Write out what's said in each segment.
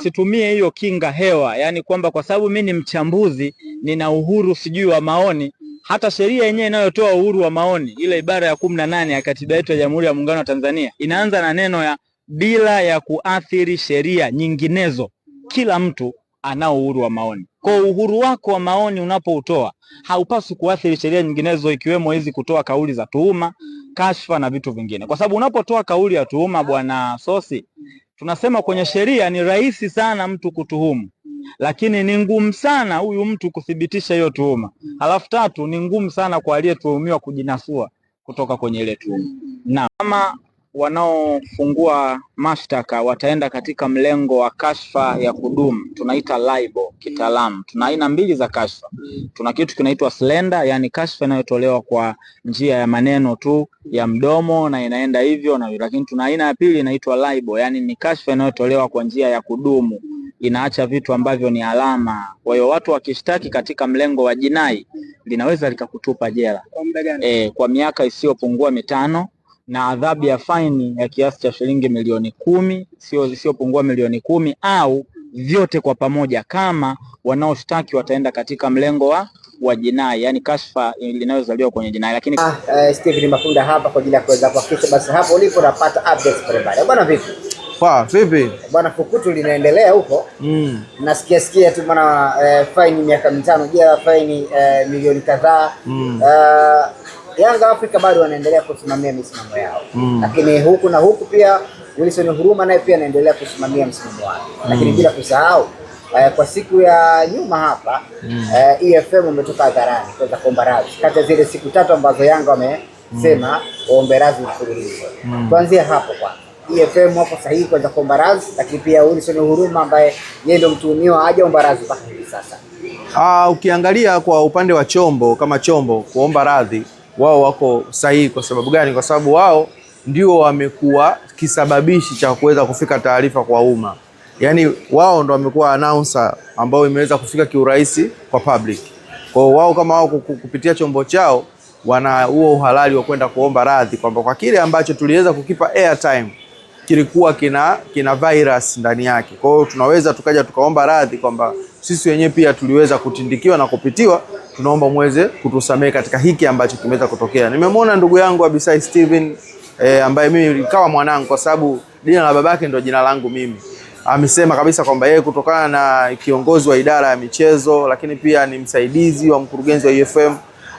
Situmie hiyo kinga hewa, yani kwamba kwa sababu mimi ni mchambuzi nina uhuru sijui wa maoni. Hata sheria yenyewe inayotoa uhuru wa maoni, ile ibara ya 18 ya katiba yetu ya Jamhuri ya Muungano wa Tanzania inaanza na neno ya bila ya kuathiri sheria nyinginezo, kila mtu anao uhuru wa maoni. Kwa uhuru wako wa maoni unapoutoa haupaswi kuathiri sheria nyinginezo, ikiwemo hizi kutoa kauli za tuhuma, kashfa na vitu vingine. Kwa sababu unapotoa kauli ya tuhuma, bwana Sosi, tunasema kwenye sheria ni rahisi sana mtu kutuhumu, lakini ni ngumu sana huyu mtu kuthibitisha hiyo tuhuma. Halafu tatu, ni ngumu sana kwa aliyetuhumiwa kujinasua kutoka kwenye ile tuhuma. Na kama wanaofungua mashtaka wataenda katika mlengo wa kashfa ya kudumu, tunaita libel kitaalamu. Tuna aina mbili za kashfa. Tuna kitu kinaitwa slander, yani kashfa inayotolewa kwa njia ya maneno tu ya mdomo na inaenda hivyo na, lakini tuna aina ya pili inaitwa libel, yani ni kashfa inayotolewa kwa njia ya kudumu, inaacha vitu ambavyo ni alama. Kwa hiyo watu wakishtaki katika mlengo wa jinai linaweza likakutupa jela kwa miaka isiyopungua 5 na adhabu ya faini ya kiasi cha shilingi milioni 10, isiyopungua milioni 10, au vyote kwa pamoja kama wanaoshtaki wataenda katika mlengo wa jinai, yani kashfa linalozaliwa kwenye jinai. Lakini Steven Mafunda hapa kwa ajili ya kuweza kuhakikisha basi hapo ulipo unapata updates mbalimbali. Bwana vipi? Vipi? Bwana, fukutu linaendelea huko. Nasikia tu bwana, faini miaka 5 jela, faini milioni kadhaa. Yanga Afrika bado wanaendelea kusimamia misimamo yao. Lakini huku na huku pia Wilson Huruma naye pia anaendelea kusimamia msimamo wake. Lakini bila kusahau kwa siku ya nyuma hapa EFM umetoka hadharani kwa kuomba radhi kati ya zile siku 3 ambazo Yanga wamesema waombe radhi mfululizo. Tuanzie hapo kwanza. EFM hapo sahihi kwa kuomba radhi, lakini pia Wilson Huruma ambaye yeye ndio mtuhumiwa hajaomba radhi mpaka hivi sasa. Ukiangalia kwa upande wa chombo kama chombo kuomba radhi, wao wako sahihi. Kwa sababu gani? Kwa sababu wao ndio wamekuwa kisababishi cha kuweza kufika taarifa kwa umma. Yaani wao ndio wamekuwa announcer ambao imeweza kufika kiurahisi kwa public. Kwa hiyo wao kama wao kupitia chombo chao wana huo uhalali wa kwenda kuomba radhi kwamba kwa kile ambacho tuliweza kukipa airtime kilikuwa kina virus ndani yake. Kwa hiyo tunaweza tukaja tukaomba radhi kwamba sisi wenyewe pia tuliweza kutindikiwa na kupitiwa, tunaomba muweze kutusamehe katika hiki ambacho kimeweza kutokea. Nimemwona ndugu yangu Abisai Steven ambaye mimi kama mwanangu, kwa sababu jina la babake ndio jina langu mimi. Amesema kabisa kwamba yeye kutokana na kiongozi wa idara ya michezo lakini pia ni msaidizi wa mkurugenzi wa EFM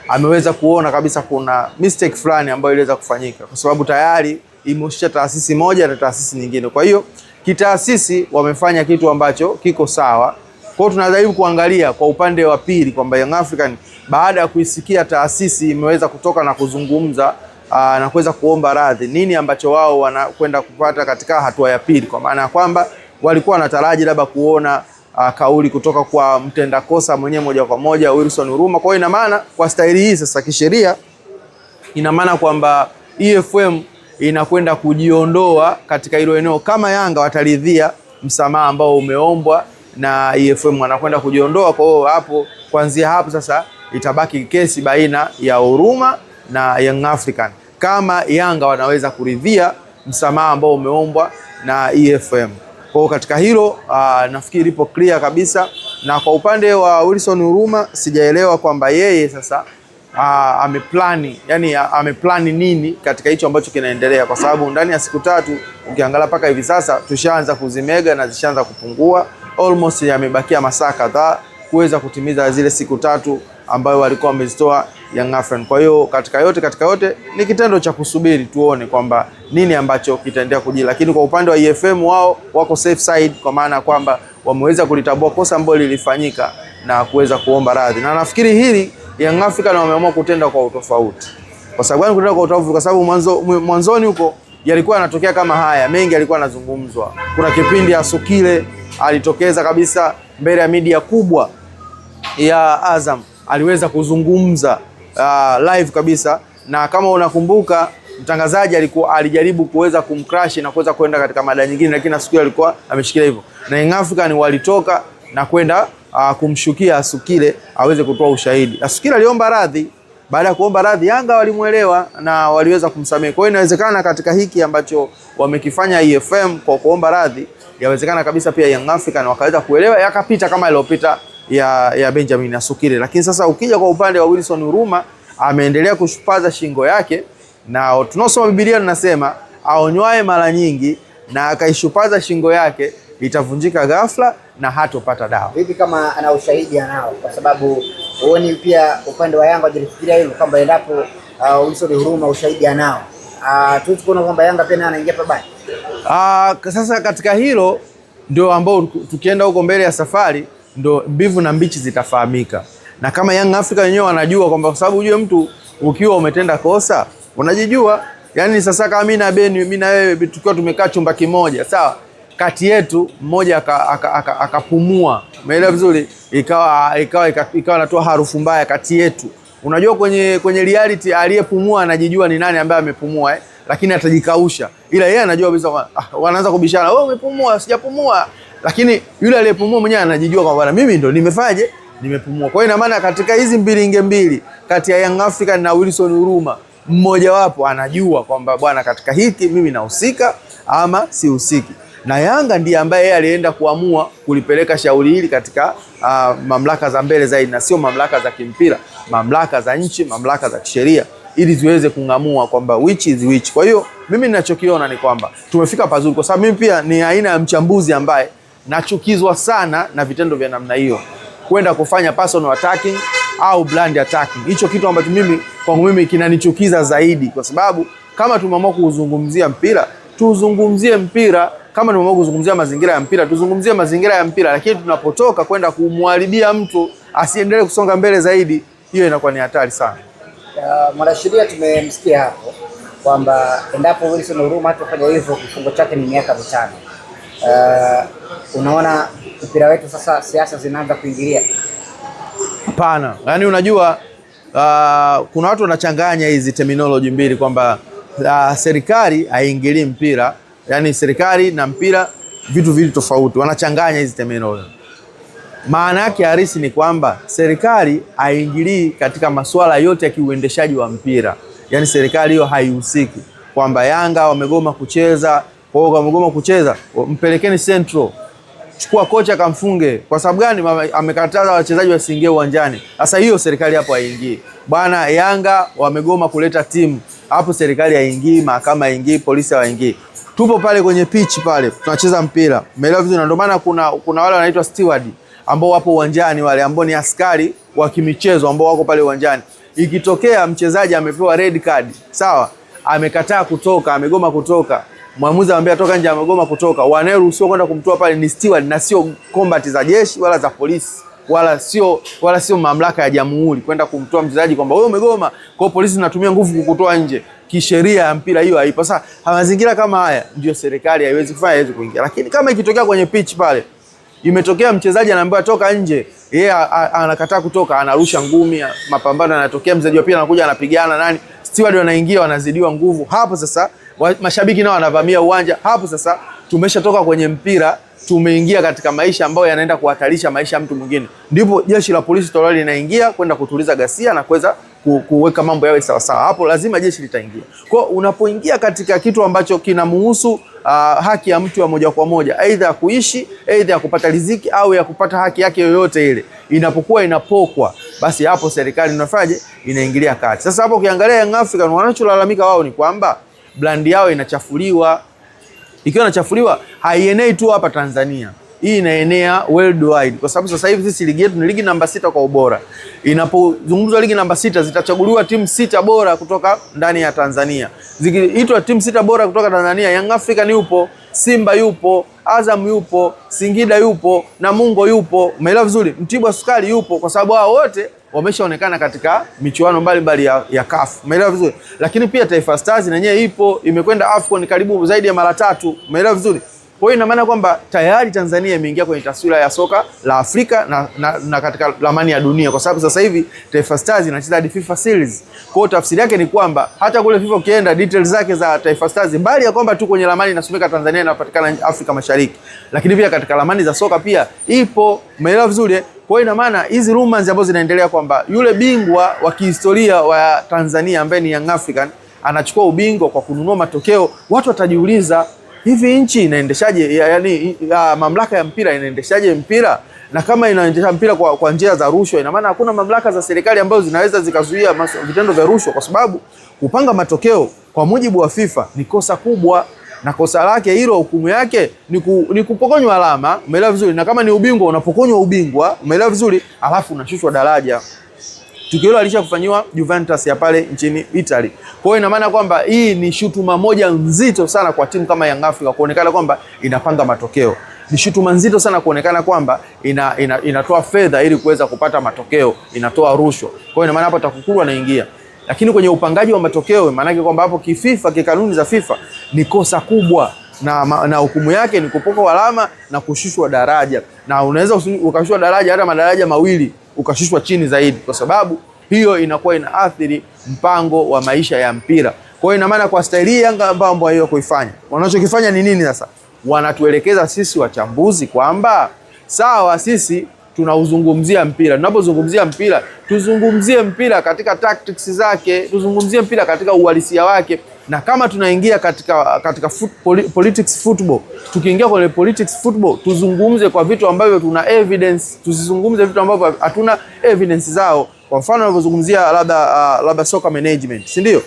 ameweza kuona kabisa kuna mistake fulani ambayo iliweza kufanyika, kwa sababu tayari imehusisha taasisi moja na taasisi nyingine. Kwa hiyo kitaasisi wamefanya kitu ambacho kiko sawa. Kwa hiyo tunajaribu kuangalia kwa upande wa pili kwamba Young African baada ya kuisikia taasisi imeweza kutoka na kuzungumza na kuweza kuomba radhi, nini ambacho wao wanakwenda kupata katika hatua ya pili, kwa maana ya kwamba walikuwa wanataraji labda kuona kauli kutoka kwa mtenda kosa mwenyewe moja kwa moja Wilson Huruma. Kwa hiyo ina maana kwa staili hii sasa kisheria ina maana kwamba EFM inakwenda kujiondoa katika hilo eneo kama Yanga wataridhia msamaha ambao umeombwa na EFM, wanakwenda kujiondoa. Kwa hiyo hapo kuanzia hapo sasa itabaki kesi baina ya Huruma na Young African kama Yanga wanaweza kuridhia msamaha ambao umeombwa na EFM. Kwa hiyo katika hilo nafikiri lipo clear kabisa. Na kwa upande wa Wilson Huruma sijaelewa kwamba yeye sasa ameplani nini katika hicho ambacho kinaendelea, kwa sababu ndani ya siku 3 ukiangalia paka hivi sasa tushaanza kuzimega na zishaanza kupungua, almost yamebakia masaa kadhaa kuweza kutimiza zile siku 3 ambayo walikuwa wamezitoa Young African. Kwa hiyo katika yote ni kitendo cha kusubiri tuone kwamba nini ambacho kitaendelea kujiri, lakini kwa upande wa EFM wao wako safe side, kwa maana kwamba wameweza kulitambua kosa ambalo lilifanyika na kuweza kuomba radhi. Na nafikiri hili Young African wameamua kutenda kwa utofauti. Kwa sababu gani kutenda kwa utofauti? Kwa sababu mwanzoni huko yalikuwa yanatokea kama haya, mengi yalikuwa yanazungumzwa. Kuna kipindi Asukile alitokeza kabisa mbele ya media kubwa ya Azam, aliweza kuzungumza live kabisa, na kama unakumbuka mtangazaji alijaribu kuweza kumcrash na kuweza kwenda katika mada nyingine, lakini Asukile alikuwa ameshikilia hivyo, na Young African walitoka na kwenda kumshukia Asukile aweze kutoa ushahidi. Asukile aliomba radhi baada ya kuomba radhi Yanga walimuelewa na waliweza kumsamehe. Kwa hiyo inawezekana katika hiki ambacho wamekifanya EFM kwa kuomba radhi, yawezekana kabisa pia Young African wakaweza kuelewa yakapita kama iliyopita ya Benjamin Asukiri. Lakini sasa ukija kwa upande wa Wilson Uruma, ameendelea kushupaza shingo yake, na tunaosoma Biblia tunasema aonywae mara nyingi na akaishupaza shingo yake itavunjika ghafla na hatopata dawa. Vipi kama ana ushahidi anao? Kwa sababu huoni pia upande wa Yanga wajifikiria hilo kwamba endapo Wilson Uruma ushahidi anao, tuone kwamba Yanga pia anaingia pabaya. Sasa katika hilo ndio ambao tukienda huko mbele ya safari ndio mbivu na mbichi zitafahamika. Na kama Young Africa wenyewe wanajua kwamba, kwa sababu ujue mtu ukiwa umetenda kosa unajijua. Yaani sasa kama mimi na Beni, mimi na wewe tukiwa tumekaa chumba kimoja, sawa, kati yetu mmoja akapumua, umeelewa vizuri, ikawa natoa harufu mbaya kati yetu. Unajua kwenye reality aliyepumua anajijua ni nani ambaye amepumua, lakini atajikausha. Ila yeye anajua kabisa, wanaanza kubishana, wewe umepumua, sijapumua. Lakini yule aliyepumua mwenyewe anajijua kwa bwana, mimi ndo nimefaje, nimepumua. Kwa hiyo ina maana katika hizi mbilinge mbili kati ya Young African na Wilson Uruma, mmoja wapo anajua kwamba bwana, katika hiki mimi nahusika ama sihusiki. Na Yanga ndiye ambaye yeye alienda kuamua kulipeleka shauri hili katika mamlaka za mbele zaidi, na sio mamlaka za kimpira, mamlaka za nchi, mamlaka za kisheria, ili ziweze kung'amua kwamba which is which. Kwa hiyo mimi ninachokiona ni kwamba tumefika pazuri, kwa sababu mimi pia ni aina ya mchambuzi ambaye nachukizwa sana na vitendo vya namna hiyo, kwenda kufanya personal attacking au blind attacking. Hicho kitu ambacho kwangu mimi kinanichukiza zaidi, kwa sababu kama tumeamua kuzungumzia mpira, tuzungumzie mpira. Kama tumeamua kuzungumzia mazingira ya mpira, tuzungumzie mazingira ya mpira. Lakini tunapotoka kwenda kumharibia mtu asiendelee kusonga mbele zaidi, hiyo inakuwa ni hatari sana. Mwanasheria tumemsikia hapo kwamba endapo Wilson Uruma hatafanya hivyo kifungo chake ni miaka 5. Unaona mpira wetu sasa siasa zinaanza kuingilia? Hapana. Yaani unajua kuna watu wanachanganya hizi terminology mbili kwamba serikali haingilii mpira, yaani serikali na mpira vitu vili tofauti, wanachanganya hizi terminology. Maana yake halisi ni kwamba serikali haingilii katika masuala yote ya kiuendeshaji wa mpira. Yaani serikali hiyo haihusiki kwamba Yanga wamegoma kucheza, kwa hiyo wamegoma kucheza, mpelekeni Central, chukua kocha kamfunge. Kwa sababu gani? Amekataza wachezaji wasiingie uwanjani. Sasa hiyo serikali hapo haingii. Bwana, Yanga wamegoma kuleta timu, hapo serikali haingii, mahakama haingii, polisi haingii. Tupo pale kwenye pitch pale, tunacheza mpira. Umeelewa vizuri? Ndio maana kuna wale wanaitwa steward ambao wapo uwanjani, wale ambao ni askari wa kimichezo ambao wako pale uwanjani. Ikitokea mchezaji amepewa red card, sawa, amekataa kutoka, amegoma kutoka, mwamuzi anamwambia toka nje, amegoma kutoka, wanaruhusiwa kwenda kumtoa pale ni steward, na sio combat za jeshi wala za polisi, wala sio mamlaka ya jamhuri kwenda kumtoa mchezaji kwamba wewe umegoma, kwa polisi tunatumia nguvu kukutoa nje. Kisheria ya mpira hiyo haipo. Sasa mazingira kama haya ndio serikali haiwezi kufanya, haiwezi kuingia. Lakini kama ikitokea kwenye pitch pale, imetokea mchezaji anaambiwa toka nje, yeye anakataa kutoka, anarusha ngumi, mapambano yanatokea, mchezaji wa pili anakuja anapigana nani, steward wanaingia, wanazidiwa nguvu. Hapo sasa mashabiki nao wanavamia uwanja. Hapo sasa tumeshatoka kwenye mpira, tumeingia katika maisha ambayo yanaenda kuhatarisha maisha ya mtu mwingine. Ndipo jeshi la polisi tolali linaingia kwenda kutuliza ghasia na kuweza kuweka mambo yawe sawa sawa. Hapo lazima jeshi litaingia. Kwa unapoingia katika kitu ambacho kinamuhusu haki ya mtu ya moja kwa moja, aidha ya kuishi, aidha ya kupata riziki au ya kupata haki yake yoyote ile, inapokuwa inapokwa, basi hapo serikali inafaje? Inaingilia kati. Sasa hapo ukiangalia Young African wanacholalamika wao ni kwamba brand yao inachafuliwa. Ikiwa inachafuliwa, haienei tu hapa Tanzania, hii inaenea worldwide, kwa sababu sasa hivi sisi ligi yetu ni ligi namba 6 kwa ubora. Inapozungumzwa ligi namba 6, zitachaguliwa timu 6 bora kutoka ndani ya Tanzania. Zikiitwa timu 6 bora kutoka Tanzania, Young African yupo, Simba yupo, Azam yupo, Singida yupo, Namungo yupo, umeelewa vizuri, Mtibwa Sukari yupo, kwa sababu hao wote wameshaonekana katika michuano mbalimbali ya CAF. Umeelewa vizuri? Lakini pia Taifa Stars yenyewe ipo, imekwenda AFCON karibu zaidi ya mara 3. Umeelewa vizuri? Kwa hiyo ina maana kwamba tayari Tanzania imeingia kwenye taswira ya soka la Afrika na katika ramani ya dunia, kwa sababu sasa hivi Taifa Stars inacheza hadi FIFA series. Kwa hiyo tafsiri yake ni kwamba hata kule FIFA ukienda details zake za Taifa Stars, mbali ya kwamba tu kwenye ramani inasomeka Tanzania inapatikana Afrika Mashariki, lakini pia katika ramani za soka pia ipo. Umeelewa vizuri? Kwa hiyo ina maana hizi rumors ambazo zinaendelea kwamba yule bingwa wa kihistoria wa Tanzania ambaye ni Young African anachukua ubingwa kwa kununua matokeo, watu watajiuliza hivi nchi inaendeshaje, yani mamlaka ya mpira inaendeshaje mpira? Na kama inaendesha mpira kwa njia za rushwa, ina maana hakuna mamlaka za serikali ambazo zinaweza zikazuia vitendo vya rushwa, kwa sababu kupanga matokeo kwa mujibu wa FIFA ni kosa kubwa, na kosa lake hilo hukumu yake ni kupokonywa alama. Umeelewa vizuri? Na kama ni ubingwa unapokonywa ubingwa, umeelewa vizuri, alafu unashushwa daraja. Tukio hilo alishakufanyiwa Juventus ya pale nchini Italy. Kwa hiyo ina maana kwamba hii ni shutuma moja nzito sana kwa timu kama Young Africa kuonekana kwamba inapanga matokeo. Ni shutuma nzito sana kuonekana kwamba inatoa fedha ili kuweza kupata matokeo, inatoa rushwa. Kwa hiyo ina maana hapo TAKUKURU anaingia. Lakini kwenye upangaji wa matokeo, maana yake kwamba hapo kififa, kikanuni za FIFA ni kosa kubwa, na hukumu yake ni kupokwa alama na kushushwa daraja. Na unaweza ukashushwa daraja hata madaraja mawili, ukashushwa chini zaidi, kwa sababu hiyo inakuwa inaathiri mpango wa maisha ya mpira. Kwa hiyo ina maana kwa staili hii Yanga ambao hiyo kuifanya, wanachokifanya ni nini sasa? Wanatuelekeza sisi wachambuzi kwamba sawa, sisi tunauzungumzia mpira. Tunapozungumzia mpira, tuzungumzie mpira katika tactics zake, tuzungumzie mpira katika uhalisia wake. Na kama tunaingia katika politics football, tukiingia kwenye politics football, tuzungumze kwa vitu ambavyo tuna evidence, tusizungumze vitu ambavyo hatuna evidence zao. Kwa mfano unavyozungumzia labda soccer management, si ndio?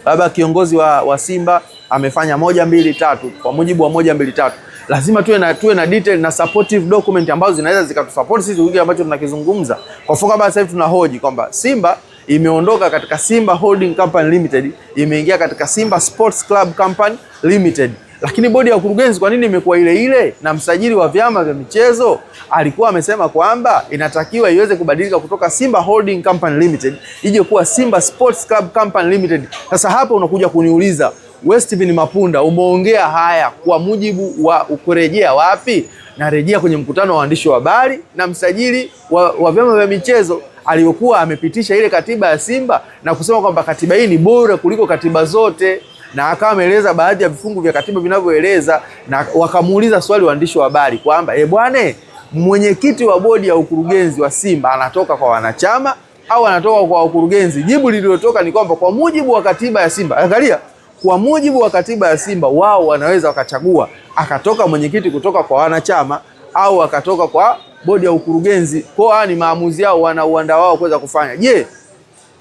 Labda kiongozi wa Simba amefanya 1 2 3 kwa mujibu wa 1 2 3. Lazima tuwe na detail na supportive document ambazo zinaweza zikatusupport sisi kile ambacho tunakizungumza. Kwa mfano kama sasa hivi tunahoji kwamba Simba imeondoka katika Simba Holding Company Limited, imeingia katika Simba Sports Club Company Limited. Lakini bodi ya ukurugenzi kwa nini imekuwa ile ile? Na msajili wa vyama vya michezo alikuwa amesema kwamba inatakiwa iweze kubadilika kutoka Simba Holding Company Limited ije kuwa Simba Sports Club Company Limited. Sasa hapa unakuja kuniuliza, Westvin Mapunda, umeongea haya kwa mujibu wa kurejea wapi? Na rejea kwenye mkutano wa waandishi wa habari na msajili wa vyama vya michezo aliyokuwa amepitisha ile katiba ya Simba na kusema kwamba katiba hii ni bora kuliko katiba zote, na akawa ameeleza baadhi ya vifungu vya katiba vinavyoeleza, na wakamuuliza swali waandishi wa habari kwamba bwana, mwenyekiti wa bodi ya ukurugenzi wa Simba anatoka kwa wanachama au anatoka kwa ukurugenzi? Jibu lililotoka ni kwamba kwa mujibu wa katiba ya Simba, angalia, kwa mujibu wa katiba ya Simba wao wanaweza wakachagua akatoka mwenyekiti kutoka kwa wanachama au akatoka kwa bodi ya ukurugenzi. Kwa ni maamuzi yao, wana uwanda wao kuweza kufanya. Je,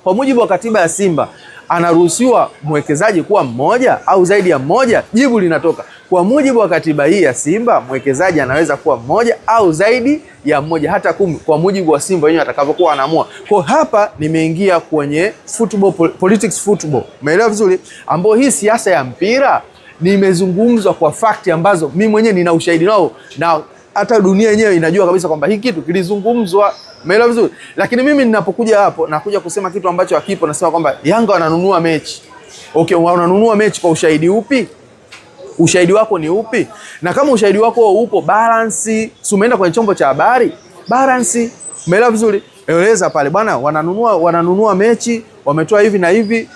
kwa mujibu wa katiba ya Simba anaruhusiwa mwekezaji kuwa mmoja au zaidi ya mmoja? Jibu linatoka kwa mujibu wa katiba hii ya Simba mwekezaji anaweza kuwa mmoja au zaidi ya mmoja, hata 10, kwa mujibu wa Simba wenyewe atakavyokuwa anaamua. Kwa hapa nimeingia kwenye football, politics football, umeelewa vizuri, ambao hii siasa ya mpira nimezungumzwa kwa fakti ambazo mimi mwenyewe nina ushahidi nao, na hata dunia yenyewe inajua kabisa kwamba hii kitu kilizungumzwa. Umeelewa vizuri? Lakini mimi ninapokuja hapo nakuja kusema kitu ambacho hakipo, nasema kwamba Yanga wananunua mechi. Okay, wananunua mechi kwa ushahidi upi? Ushahidi wako ni upi? Na kama ushahidi wako upo, balance, si umeenda kwenye chombo cha habari, balance. Umeelewa vizuri? Eleza pale bwana, wananunua mechi, wametoa hivi na hivi,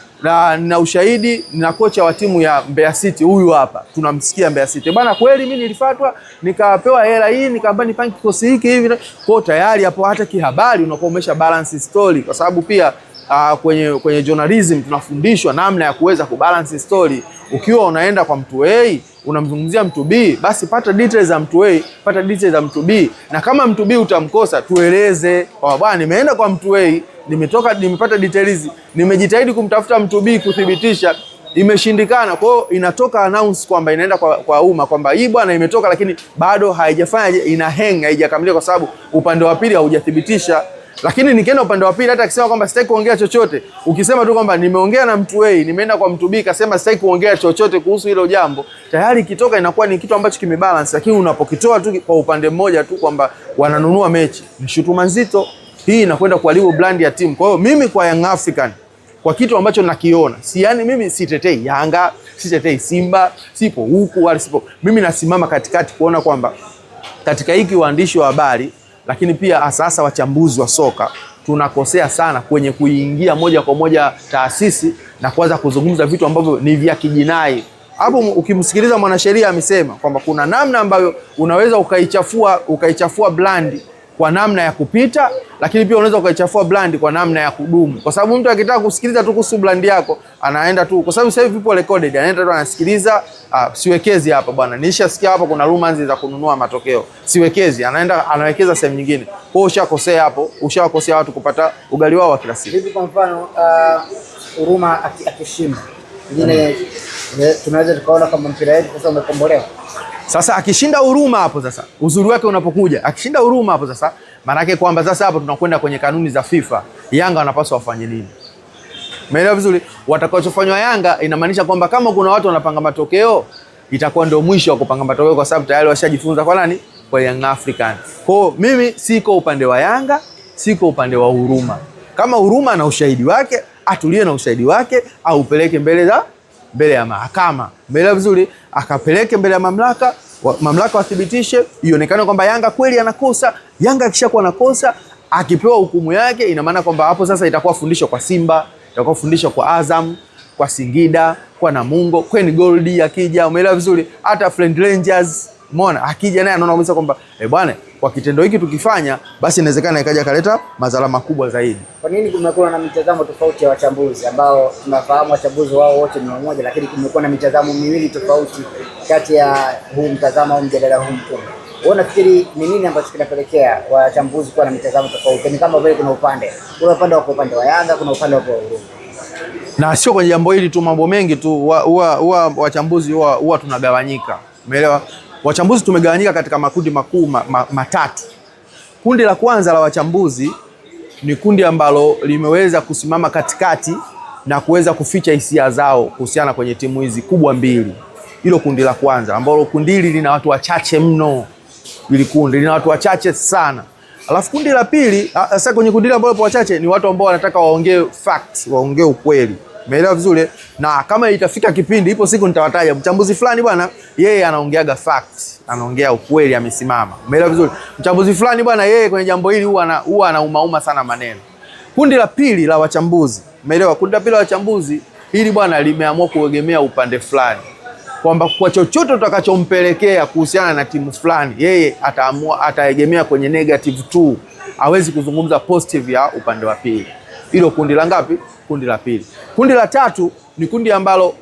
na ushahidi na kocha wa timu ya Mbeya City huyu hapa. Tunamsikia Mbeya City. Bwana, kweli mimi nilifuatwa nikapewa hela hii, nikaambia nipange kikosi hiki hivi. Kwa tayari hapo hata kihabari unakuwa umesha balance story, kwa sababu pia kwenye journalism tunafundishwa namna ya kuweza kubalance story. Ukiwa unaenda kwa mtu A unamzungumzia mtu B, basi pata details za mtu A, pata details za mtu B, na kama mtu B utamkosa tueleze kwa bwana, nimeenda kwa mtu A, nimepata details, nimejitahidi kumtafuta mtu B kuthibitisha, imeshindikana. Kwa hiyo inatoka announce kwamba inaenda kwa umma kwamba hii bwana imetoka, lakini bado haijafanya, ina hang, haijakamilika kwa sababu upande wa pili haujathibitisha. Lakini nikienda upande wa pili, hata akisema kwamba sitaki kuongea chochote, ukisema tu kwamba nimeongea na mtu A, nimeenda kwa mtu B kasema sitaki kuongea chochote kuhusu hilo jambo, tayari kitoka inakuwa ni kitu ambacho kimebalance. Lakini unapokitoa tu kwa upande mmoja tu kwamba wananunua mechi, ni shutuma nzito. Hii inakwenda kuharibu brand ya timu. Kwa hiyo mimi kwa Young African, kwa kitu ambacho nakiona, yani mimi sitetei Yanga, sitetei Simba, sipo huku wala sipo. Mimi nasimama katikati kuona kwamba katika hiki waandishi wa habari, lakini pia hasa wachambuzi wa soka, tunakosea sana kwenye kuingia moja kwa moja taasisi na kuanza kuzungumza vitu ambavyo ni vya kijinai. Hapo ukimsikiliza mwanasheria amesema kwamba kuna namna ambayo unaweza ukaichafua brand kwa namna ya kupita, lakini pia unaweza ukaichafua brand kwa namna ya kudumu. Kwa sababu mtu akitaka kusikiliza tu kuhusu brand yako, anaenda tu, kwa sababu sasa hivi people recorded, anaenda tu anasikiliza, siwekezi hapa bwana, nishasikia hapa kuna rumors za kununua matokeo, siwekezi, anaenda anawekeza sehemu nyingine. Kwa hiyo ushakosea hapo, ushawakosea watu kupata ugali wao wa kila siku. Hivi kwa mfano Huruma akishinda, nyingine tunaweza tukaona kama mpira wetu sasa umekombolewa. Sasa akishinda Huruma hapo sasa, uzuri wake unapokuja, akishinda Huruma hapo sasa, maana yake kwamba sasa hapo tunakwenda kwenye kanuni za FIFA. Yanga wanapaswa wafanye nini? Umeelewa vizuri? Watakachofanywa Yanga inamaanisha kwamba kama kuna watu wanapanga matokeo, itakuwa ndio mwisho wa kupanga matokeo, kwa sababu tayari washajifunza kwa nani? Kwa Young African. Kwa hiyo mimi siko upande wa Yanga, siko upande wa Huruma. Kama Huruma na ushahidi wake, atulie na ushahidi wake, au upeleke mbele ya mahakama. Umeelewa vizuri? Akapeleke mbele ya mamlaka wathibitishe, ionekane kwamba Yanga kweli anakosa. Yanga akishakuwa anakosa, akipewa hukumu yake, ina maana kwamba hapo sasa itakuwa fundisho kwa Simba, itakuwa fundisho kwa Azam, kwa Singida, kwa Namungo, kwa Gold akija. Umeelewa vizuri? Hata Friend Rangers, umeona, akija naye anaona kabisa kwamba bwana, kwa kitendo hiki tukifanya, basi inawezekana ikaja kaleta madhara makubwa zaidi. Kwa nini kumekuwa na mitazamo tofauti ya wachambuzi ambao tunafahamu wachambuzi wao wote ni mmoja, lakini kumekuwa na mitazamo miwili tofauti kati ya huu mtazamo au mjadala huu mkubwa? Wewe unafikiri ni nini ambacho kinapelekea wachambuzi kuwa na mitazamo tofauti? Ni kama vile kuna upande wa upande wa Yanga, kuna upande wa Huruma. Na sio kwenye jambo hili tu, mambo mengi tu huwa wachambuzi huwa tunagawanyika. Umeelewa? Wachambuzi tumegawanyika katika makundi makuu matatu. Kundi la kwanza la wachambuzi ni kundi ambalo limeweza kusimama katikati na kuweza kuficha hisia zao kuhusiana kwenye timu hizi kubwa mbili. Hilo kundi la kwanza, ambalo kundi hili lina watu wachache mno. Hili kundi lina watu wachache sana. Alafu kundi la pili, sasa kwenye kundi ambalo wapo wachache ni watu ambao wanataka waongee facts, waongee ukweli. Umeelewa vizuri? Na kama itafika kipindi, ipo siku nitawataja mchambuzi fulani bwana, yeye anaongeaga facts, anaongea ukweli, amesimama. Umeelewa vizuri? Mchambuzi fulani bwana, yeye kwenye jambo hili huwa anaumauma sana maneno. Kundi la pili la wachambuzi, umeelewa? Kundi la pili la wachambuzi hili bwana limeamua kuegemea upande fulani, kwamba kwa chochote utakachompelekea kuhusiana na timu fulani, yeye ataegemea kwenye negative tu, hawezi kuzungumza positive ya upande wa pili. Hilo kundi la ngapi? Kundi la pili. Kundi la tatu ni kundi ambalo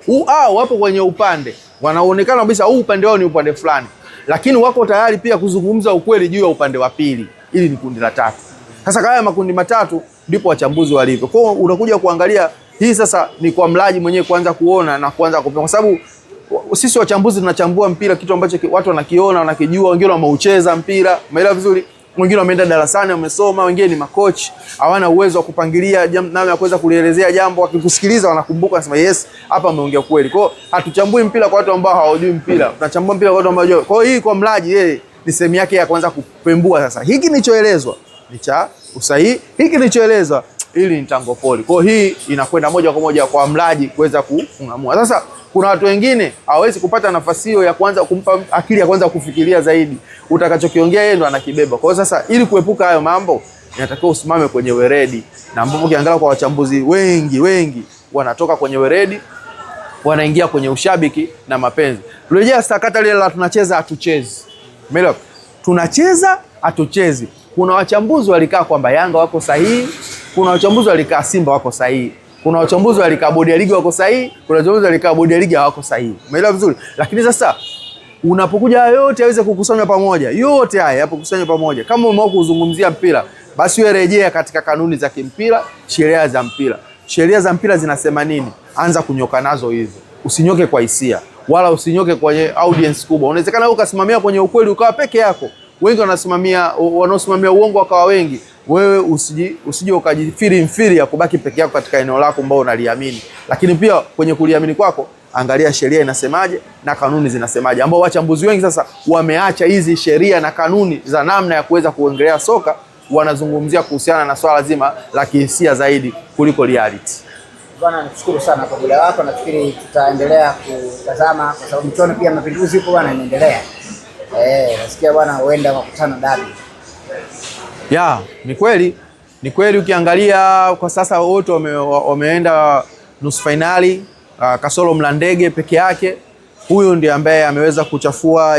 wapo kwenye upande, wanaonekana kabisa upande wao ni upande fulani, lakini wako tayari pia kuzungumza ukweli juu ya upande wa pili. Hili ni kundi la tatu. Sasa kama makundi matatu ndipo wachambuzi walivyo. Kwa hiyo unakuja kuangalia hii sasa ni kwa mlaji mwenyewe kuanza kuona na kuanza kupima, kwa sababu sisi wachambuzi tunachambua mpira, kitu ambacho watu wanakiona, wanakijua, wengine wameucheza mpira, umeelewa vizuri, wengine wameenda darasani wamesoma, wengine ni makoch, hawana uwezo wa kupangilia namna ya kuweza kulielezea jambo, wakikusikiliza wanakumbuka, wanasema yes, hapa ameongea kweli. Kwa hiyo hatuchambui mpira kwa watu ambao hawajui mpira, tunachambua mpira kwa watu ambao wanajua. Kwa hiyo hii kwa mlaji, yeye ni sehemu yake ya kwanza kupembua. Sasa hiki nilichoelezwa ni cha usahihi, hiki nilichoelezwa ili ni tango poli. Kwa hiyo hii inakwenda moja kwa moja kwa mlaji kuweza kuamua. Sasa kuna watu wengine hawezi kupata nafasi hiyo ya kwanza kumpa akili ya kwanza kufikiria zaidi. Utakachokiongea yeye ndo anakibeba. Kwa hiyo sasa ili kuepuka hayo mambo, inatakiwa usimame kwenye weredi. Na ambapo ukiangalia kwa wachambuzi wengi wanatoka kwenye weredi, wanaingia kwenye ushabiki na mapenzi. Turejea sakata lile la tunacheza hatuchezi. Umeelewa? Tunacheza hatuchezi. Kuna wachambuzi walikaa kwamba Yanga wako sahihi, kuna wachambuzi walikaa Simba wako sahihi. Kuna wachambuzi walikaa bodi ya ligi wako sahihi, kuna wachambuzi walikaa bodi ya ligi hawako sahihi. Umeelewa vizuri? Lakini sasa unapokuja yote yaweze kukusanywa pamoja, yote haya yapo kukusanywa pamoja. Kama umeamua kuzungumzia mpira, basi wewe rejea katika kanuni za kimpira, sheria za mpira. Sheria za mpira zinasema nini? Anza kunyoka nazo hizo. Usinyoke kwa hisia, wala usinyoke kwenye audience kubwa. Unawezekana wewe ukasimamia kwenye ukweli ukawa peke yako. Wengi wanaosimamia uongo wakawa wengi. Wewe usije ukajifiri mfiri ya kubaki peke yako katika eneo lako ambao unaliamini. Lakini pia kwenye kuliamini kwako, angalia sheria inasemaje na kanuni zinasemaje, ambao wachambuzi wengi sasa wameacha hizi sheria na kanuni za namna ya kuweza kuongelea soka, wanazungumzia kuhusiana na swala zima la kihisia zaidi kuliko reality. Bwana nikushukuru sana kwa muda wako, nafikiri tutaendelea kutazama kwa sababu michuano pia Mapinduzi huko bwana inaendelea. Nasikia bwana huenda wakutana dabi. Ya, ni kweli ukiangalia kwa sasa wote wameenda nusu finali, kasoro Mlandege peke yake. Huyu ndiye ambaye ameweza kuchafua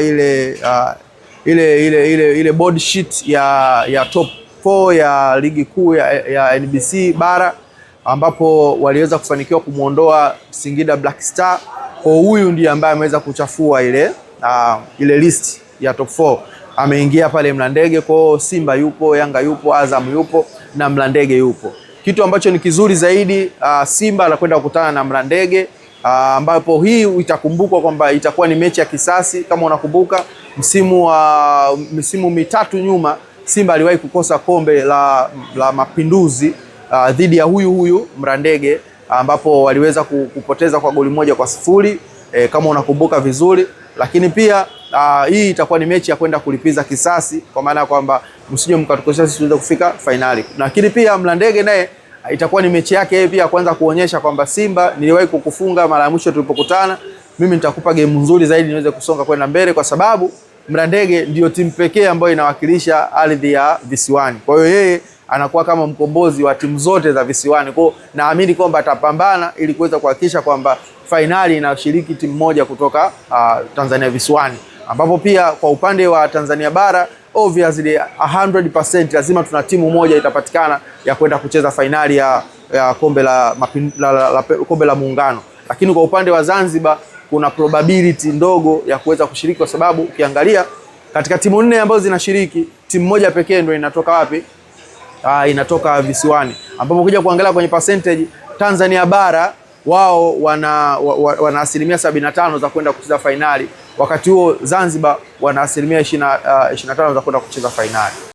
ile board sheet ya top 4 ya ligi kuu ya NBC bara, ambapo waliweza kufanikiwa kumuondoa Singida Black Star. Kwa huyu ndiye ambaye ameweza kuchafua ile list ya top 4. Ameingia pale Mlandege. Kwa Simba yupo, Yanga yupo, Azam yupo na Mlandege yupo. Kitu ambacho ni kizuri zaidi, Simba anakwenda kukutana na Mlandege, ambapo hii itakumbukwa kwamba itakuwa ni mechi ya kisasi. Kama unakumbuka misimu mitatu nyuma Simba aliwahi kukosa kombe la Mapinduzi dhidi ya huyu Mlandege, ambapo waliweza kupoteza kwa goli 1-0, kama unakumbuka vizuri. Lakini pia hii itakuwa ni mechi ya kwenda kulipiza kisasi, kwa maana kwamba msije mkatukosea sisi tuweze kufika finali. Lakini pia Mlandege naye itakuwa ni mechi yake yeye pia kwanza kuonyesha kwamba Simba, niliwahi kukufunga mara ya mwisho tulipokutana, mimi nitakupa game nzuri zaidi niweze kusonga kwenda mbele, kwa sababu Mlandege ndio timu pekee ambayo inawakilisha ardhi ya visiwani. Kwa hiyo yeye anakuwa kama mkombozi wa timu zote za visiwani. Kwa hiyo naamini kwamba atapambana ili kuweza kuhakikisha kwamba fainali inashiriki timu moja kutoka Tanzania visiwani, ambapo pia kwa upande wa Tanzania bara obviously 100% lazima tuna timu moja itapatikana ya kwenda kucheza fainali ya kombe la Muungano. Lakini kwa upande wa Zanzibar kuna probability ndogo ya kuweza kushiriki, kwa sababu ukiangalia katika timu 4 ambazo zinashiriki, timu moja pekee ndio inatoka wapi? Inatoka visiwani, ambapo ukija kuangalia kwenye percentage Tanzania bara wao wana asilimia 75 za kwenda kucheza fainali, wakati huo Zanzibar wana asilimia 25 za kwenda kucheza fainali.